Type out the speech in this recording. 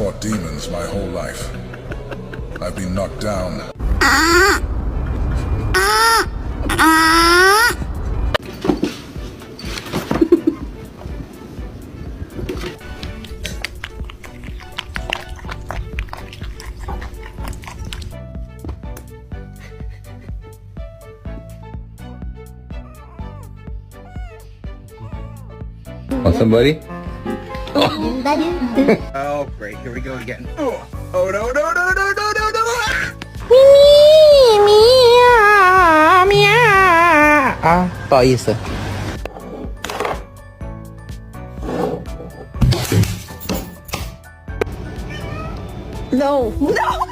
fought demons my whole life. I've been knocked down. Want somebody? Oh, great. Here we go again. Oh, no, no, no, no, no, no, no, no. Ah, 不好意思。No, no.